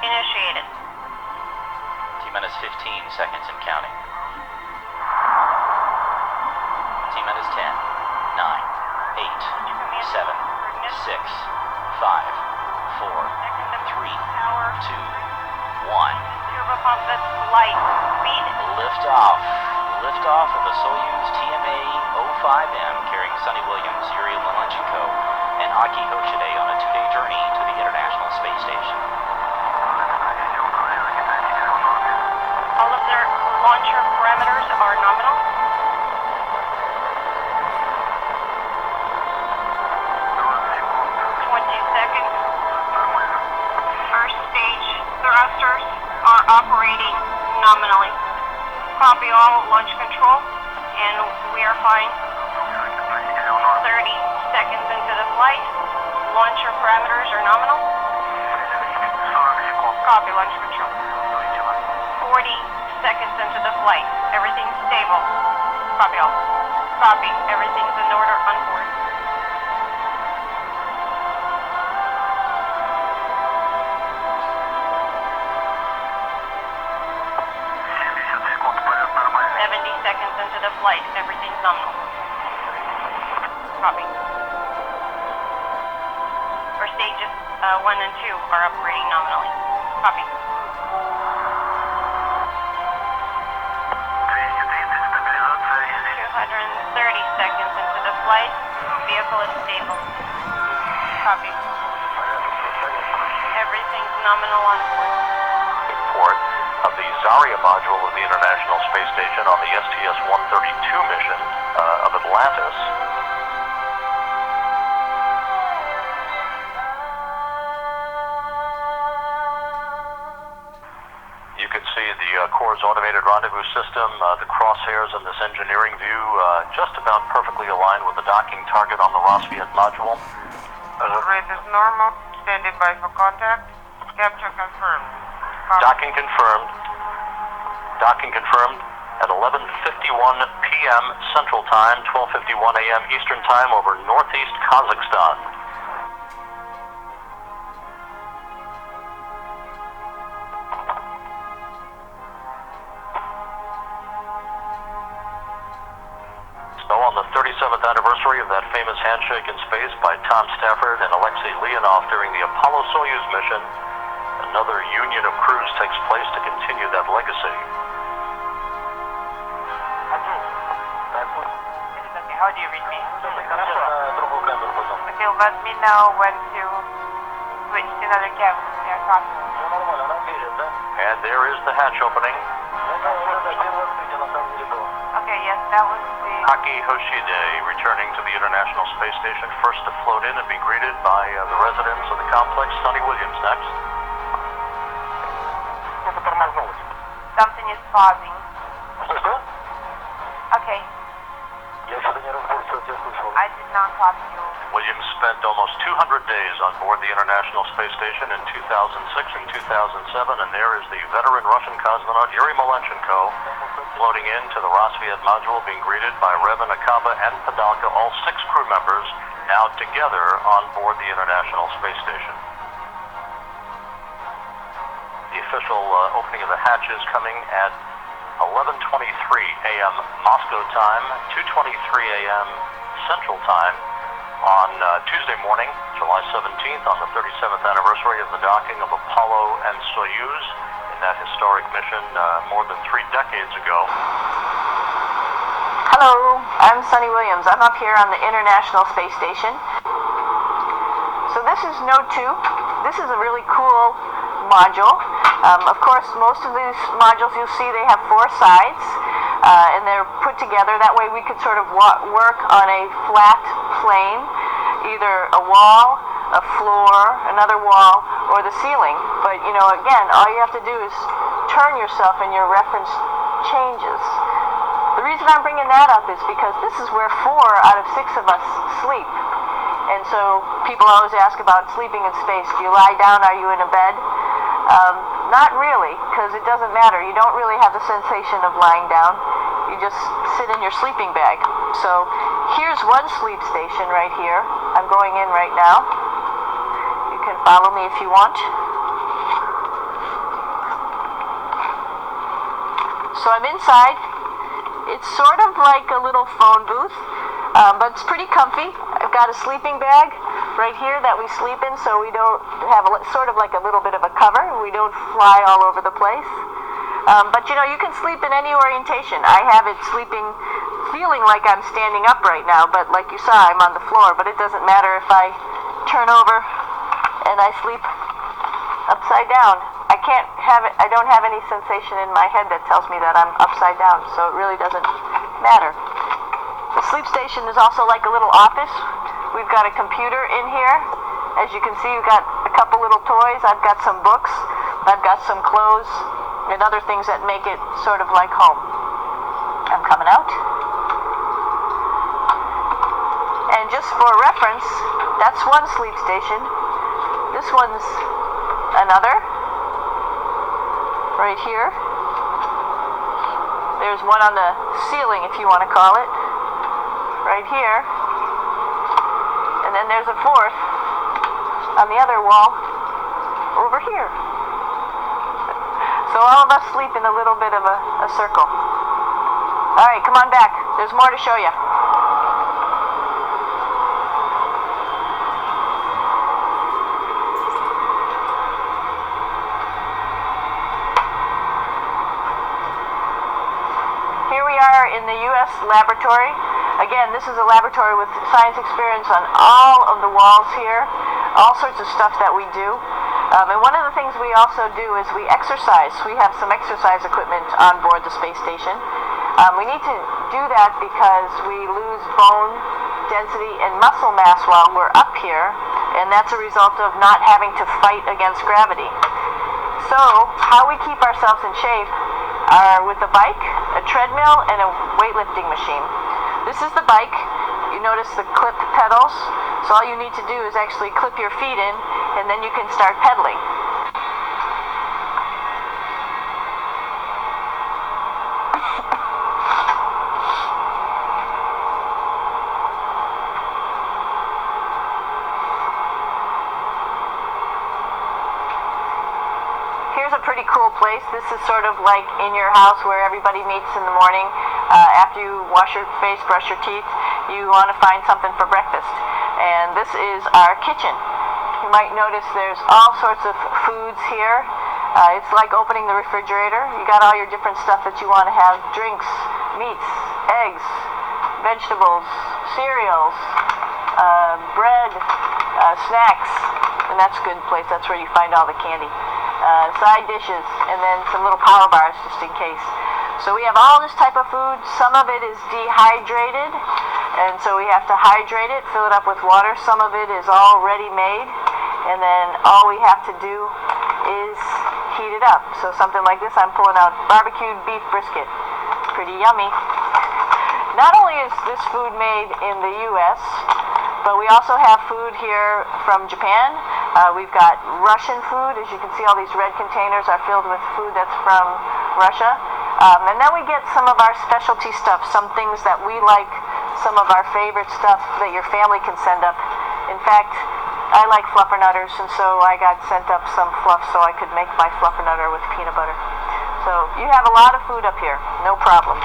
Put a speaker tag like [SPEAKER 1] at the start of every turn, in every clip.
[SPEAKER 1] initiated.
[SPEAKER 2] T-minus 15 seconds and counting. T-minus 10, 9, 8, 7, 6, 5, 4, 3, 2, 1.
[SPEAKER 1] Turbopump that's light speed.
[SPEAKER 2] Liftoff. Liftoff of the Soyuz TMA-05M carrying Sunny Williams, Yuri Malenchenko, and Aki Hoshide on a 2-day journey to the International Space Station.
[SPEAKER 1] All of their launcher parameters are nominal. 20 seconds. First stage thrusters are operating nominally. Copy all launch control, and we are fine. 30 seconds into the flight. Launcher parameters are nominal. Copy launch control. 40 seconds into the flight. Everything's stable. Copy all. Copy. Everything's in order on board. Seconds into the flight, everything's nominal. Copy. For stages 1 and 2 are operating nominally. Copy. 230 seconds into the flight, vehicle is stable. Copy. Everything's nominal on board.
[SPEAKER 3] Report of the Zarya module of the International Space Station on the STS-132 mission of Atlantis. You can see the core's automated rendezvous system, the crosshairs in this engineering view just about perfectly aligned with the docking target on the Rosviet module.
[SPEAKER 4] Rate is normal, standing by for contact, capture confirmed.
[SPEAKER 3] Docking confirmed. Docking confirmed at 11:51 p.m. Central Time, 12:51 a.m. Eastern Time over northeast Kazakhstan. So on the 37th anniversary of that famous handshake in space by Tom Stafford and Alexei Leonov during the Apollo-Soyuz mission, another union of crews takes place to continue that legacy.
[SPEAKER 4] How do you read me? Okay, let me know when to switch to another camera. Yeah, copy.
[SPEAKER 3] And there is the hatch opening.
[SPEAKER 4] Okay, yes, that was the...
[SPEAKER 3] Aki Hoshide returning to the International Space Station, first to float in and be greeted by the residents of the complex. Sunny Williams next.
[SPEAKER 4] Something is pausing. Okay. I did not copy you.
[SPEAKER 3] Williams spent almost 200 days on board the International Space Station in 2006 and 2007, and there is the veteran Russian cosmonaut Yuri Malenchenko floating into the Rosviet module, being greeted by Revin Akaba and Padalka, all 6 crew members now together on board the International Space Station. The official opening of the hatches coming at 11:23 a.m. Moscow time, 2:23 a.m. Central Time on Tuesday morning, July 17th, on the 37th anniversary of the docking of Apollo and Soyuz in that historic mission more than 3 decades ago.
[SPEAKER 5] Hello, I'm Sunny Williams. I'm up here on the International Space Station. So this is Node 2. This is a really cool module. Of course, most of these modules you'll see they have 4 sides, and they're put together. That way we could sort of work on a flat plane, either a wall, a floor, another wall, or the ceiling. But, you know, again, all you have to do is turn yourself and your reference changes. The reason I'm bringing that up is because this is where 4 out of 6 of us sleep. And so people always ask about sleeping in space. Do you lie down? Are you in a bed? Not really, because it doesn't matter. You don't really have the sensation of lying down. You just sit in your sleeping bag. So here's one sleep station right here. I'm going in right now. You can follow me if you want. So I'm inside. It's sort of like a little phone booth, but it's pretty comfy. I've got a sleeping bag right here that we sleep in, so we don't have sort of like a little bit of a cover. We don't fly all over the place. But you know, you can sleep in any orientation. I have it feeling like I'm standing up right now, but like you saw, I'm on the floor. But it doesn't matter if I turn over and I sleep upside down. I don't have any sensation in my head that tells me that I'm upside down, so it really doesn't matter. The sleep station is also like a little office. We've got a computer in here. As you can see, we've got a couple little toys. I've got some books. I've got some clothes and other things that make it sort of like home. I'm coming out. And just for reference, that's one sleep station. This one's another. Right here. There's one on the ceiling, if you want to call it. Right here. And then there's a fourth on the other wall over here. So all of us sleep in a little bit of a circle. Alright, come on back. There's more to show you. In the U.S. laboratory. Again, this is a laboratory with science experience on all of the walls here, all sorts of stuff that we do. And one of the things we also do is we exercise. We have some exercise equipment on board the space station. We need to do that because we lose bone density and muscle mass while we're up here, and that's a result of not having to fight against gravity. So, how we keep ourselves in shape are with a bike, a treadmill, and a weightlifting machine. This is the bike. You notice the clip pedals. So all you need to do is actually clip your feet in, and then you can start pedaling. Pretty cool place. This is sort of like in your house where everybody meets in the morning. After you wash your face, brush your teeth, you want to find something for breakfast. And this is our kitchen. You might notice there's all sorts of foods here. It's like opening the refrigerator. You got all your different stuff that you want to have. Drinks, meats, eggs, vegetables, cereals, bread, snacks. And that's a good place. That's where you find all the candy. Side dishes, and then some little power bars just in case. So we have all this type of food. Some of it is dehydrated, and so we have to hydrate it, fill it up with water. Some of it is already made, and then all we have to do is heat it up. So something like this, I'm pulling out barbecued beef brisket. Pretty yummy. Not only is this food made in the U.S., but we also have food here from Japan. We've got Russian food. As you can see, all these red containers are filled with food that's from Russia. And then we get some of our specialty stuff, some things that we like, some of our favorite stuff that your family can send up. In fact, I like fluffernutters, and so I got sent up some fluff so I could make my fluffernutter with peanut butter. So you have a lot of food up here, no problems.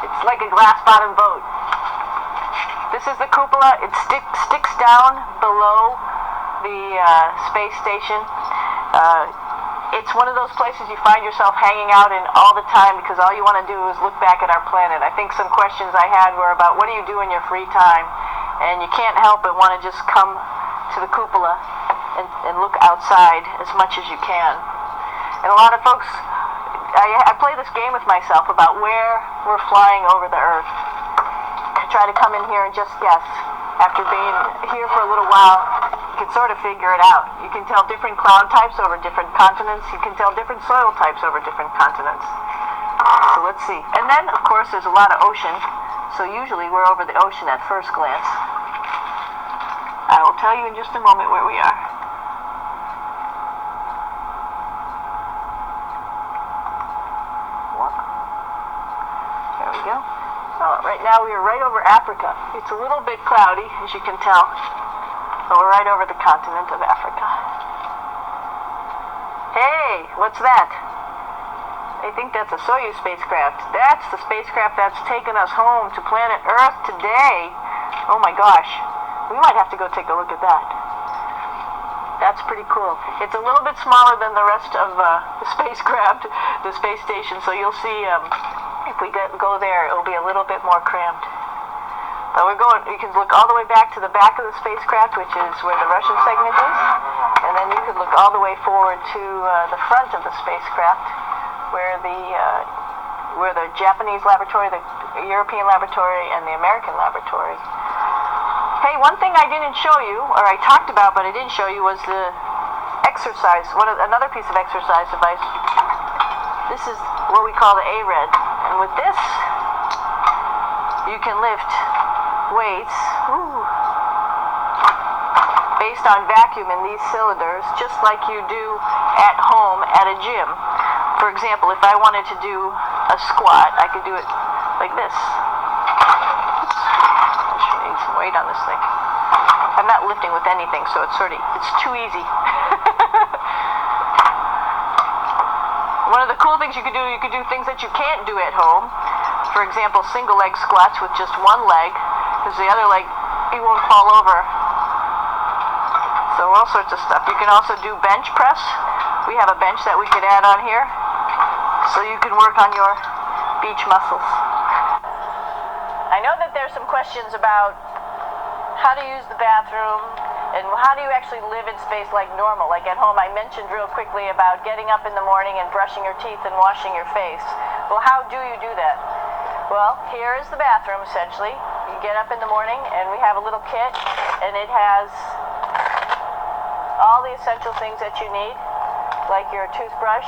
[SPEAKER 5] It's like a glass-bottom boat. This is the cupola. It sticks down below the space station. It's one of those places you find yourself hanging out in all the time because all you want to do is look back at our planet. I think some questions I had were about what do you do in your free time? And you can't help but want to just come to the cupola and look outside as much as you can. And a lot of folks, I play this game with myself about where we're flying over the Earth. I try to come in here and just guess. After being here for a little while, you can sort of figure it out. You can tell different cloud types over different continents. You can tell different soil types over different continents. So let's see. And then, of course, there's a lot of ocean. So usually we're over the ocean at first glance. I will tell you in just a moment where we are. There we go. So right now we are right over Africa. It's a little bit cloudy, as you can tell. So we're right over the continent of Africa. Hey, what's that? I think that's a Soyuz spacecraft. That's the spacecraft that's taken us home to planet Earth today. Oh my gosh. We might have to go take a look at that. That's pretty cool. It's a little bit smaller than the rest of the spacecraft, the space station, so you'll see if we go there, it'll be a little bit more cramped. But you can look all the way back to the back of the spacecraft, which is where the Russian segment is, and then you could look all the way forward to the front of the spacecraft, where the Japanese laboratory, the European laboratory, and the American laboratory. Hey, one thing I didn't show you, or I talked about but I didn't show you, was the exercise, another piece of exercise device. This is what we call the A-Red, and with this, you can lift weights based on vacuum in these cylinders, just like you do at home at a gym. For example, if I wanted to do a squat, I could do it like this. I should need some weight on this thing. I'm not lifting with anything, so it's too easy. One of the cool things you could do things that you can't do at home. For example, single leg squats with just one leg, because the other leg, you won't fall over. So all sorts of stuff. You can also do bench press. We have a bench that we could add on here, so you can work on your beach muscles. I know that there's some questions about how to use the bathroom and how do you actually live in space like normal, like at home. I mentioned real quickly about getting up in the morning and brushing your teeth and washing your face. Well, how do you do that? Well, here is the bathroom, essentially. You get up in the morning, and we have a little kit, and it has all the essential things that you need, like your toothbrush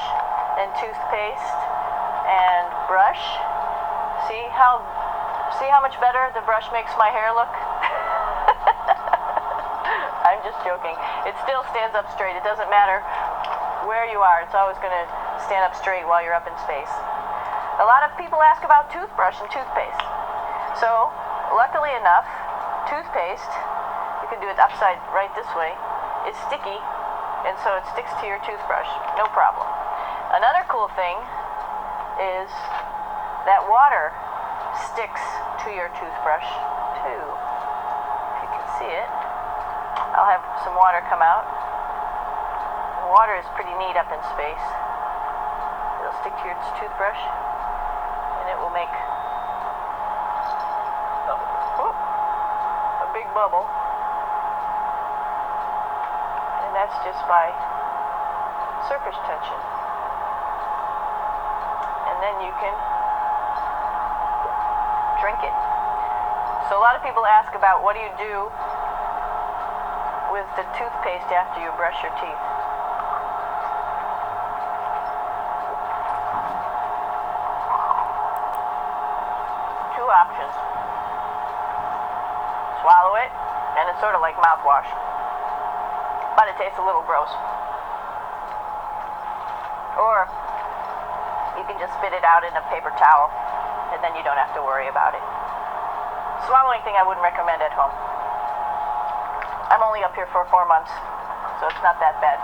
[SPEAKER 5] and toothpaste and brush. See how much better the brush makes my hair look? I'm just joking. It still stands up straight. It doesn't matter where you are. It's always going to stand up straight while you're up in space. A lot of people ask about toothbrush and toothpaste. So, luckily enough, toothpaste, you can do it upside right this way, is sticky, and so it sticks to your toothbrush. No problem. Another cool thing is that water sticks to your toothbrush, too. If you can see it. I'll have some water come out. The water is pretty neat up in space. It'll stick to your toothbrush, and it will make a big bubble, and that's just by surface tension. And then you can drink it. So a lot of people ask about what do you do with the toothpaste after you brush your teeth. Two options. Swallow it, and it's sort of like mouthwash, but it tastes a little gross. Or you can just spit it out in a paper towel, and then you don't have to worry about it. Swallowing thing I wouldn't recommend at home. I'm only up here for 4 months, so it's not that bad.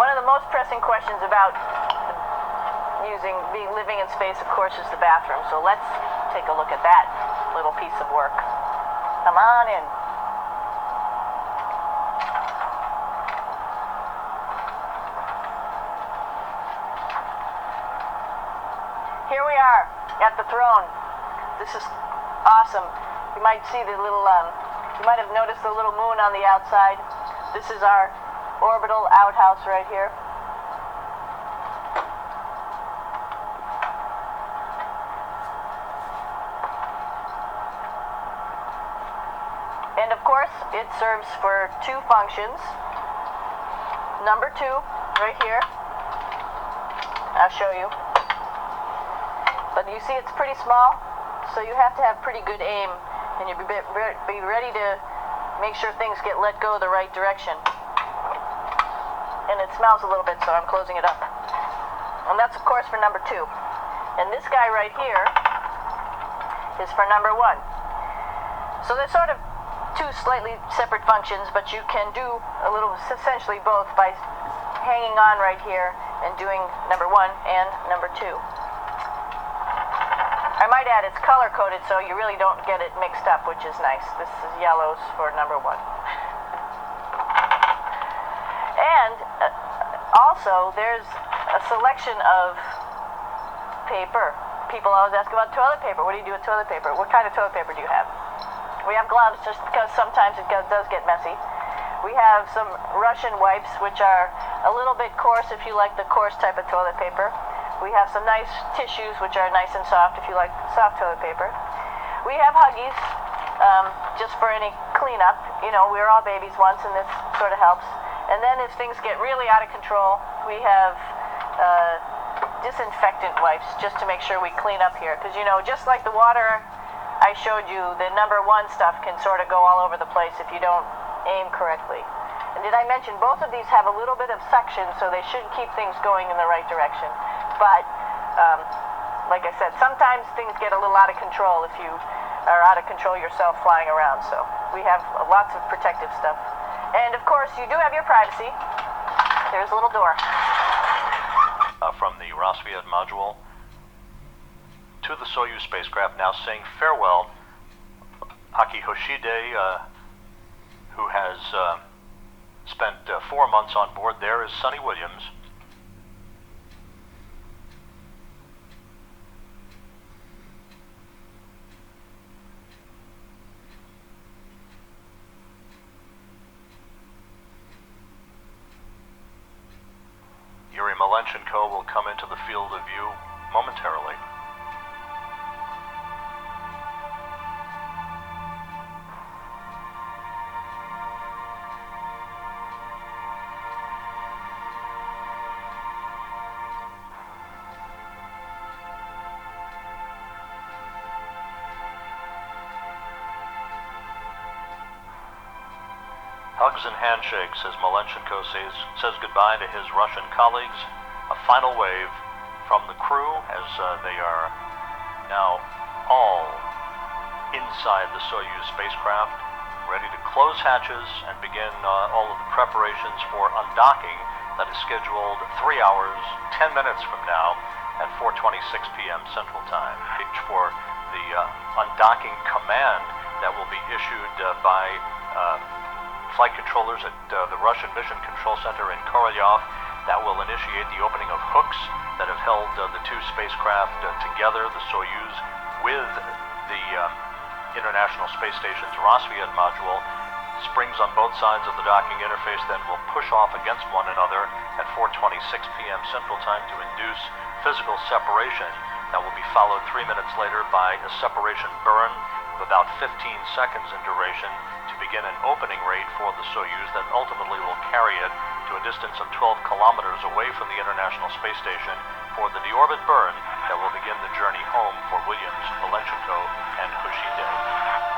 [SPEAKER 5] One of the most pressing questions about living in space, of course, is the bathroom. So let's take a look at that little piece of work. Come on in. Here we are at the throne. This is awesome. You might see the little, you might have noticed the little moon on the outside. This is our orbital outhouse right here. And of course, it serves for two functions. Number 2, right here. I'll show you. But you see it's pretty small, so you have to have pretty good aim, and you be ready to make sure things get let go the right direction. And it smells a little bit, so I'm closing it up. And that's, of course, for number 2. And this guy right here is for number 1. So they're sort of two slightly separate functions, but you can do a little, essentially both by hanging on right here and doing number 1 and number 2. I might add it's color coded so you really don't get it mixed up, which is nice. This is yellows for number 1. And also there's a selection of paper. People always ask about toilet paper. What do you do with toilet paper? What kind of toilet paper do you have? We have gloves just because sometimes it does get messy. We have some Russian wipes, which are a little bit coarse if you like the coarse type of toilet paper. We have some nice tissues, which are nice and soft if you like soft toilet paper. We have Huggies, just for any cleanup. You know, we were all babies once, and this sort of helps. And then if things get really out of control, we have disinfectant wipes, just to make sure we clean up here. Because, you know, just like the water I showed you, the number 1 stuff can sort of go all over the place if you don't aim correctly. And did I mention both of these have a little bit of suction, so they should keep things going in the right direction. But, like I said, sometimes things get a little out of control if you are out of control yourself flying around. So we have lots of protective stuff. And, of course, you do have your privacy. There's a little door.
[SPEAKER 3] From the Rassvet module to the Soyuz spacecraft, now saying farewell. Aki Hoshide, who has spent 4 months on board there, is Sonny Williams. Yuri Malenchenko will come into the field of view momentarily. Hugs and handshakes as Malenchenko says goodbye to his Russian colleagues. A final wave from the crew as they are now all inside the Soyuz spacecraft, ready to close hatches and begin all of the preparations for undocking that is scheduled 3 hours, 10 minutes from now at 4:26 p.m. Central Time. For the undocking command that will be issued by flight controllers at the Russian Mission Control Center in Korolyov, that will initiate the opening of hooks that have held the two spacecraft together, the Soyuz with the International Space Station's Rassvet module. Springs on both sides of the docking interface then will push off against one another at 4:26 p.m. Central Time to induce physical separation. That will be followed 3 minutes later by a separation burn of about 15 seconds in duration to begin an opening rate for the Soyuz that ultimately will carry it to a distance of 12 kilometers away from the International Space Station for the deorbit burn that will begin the journey home for Williams, Malenchenko, and Hoshide.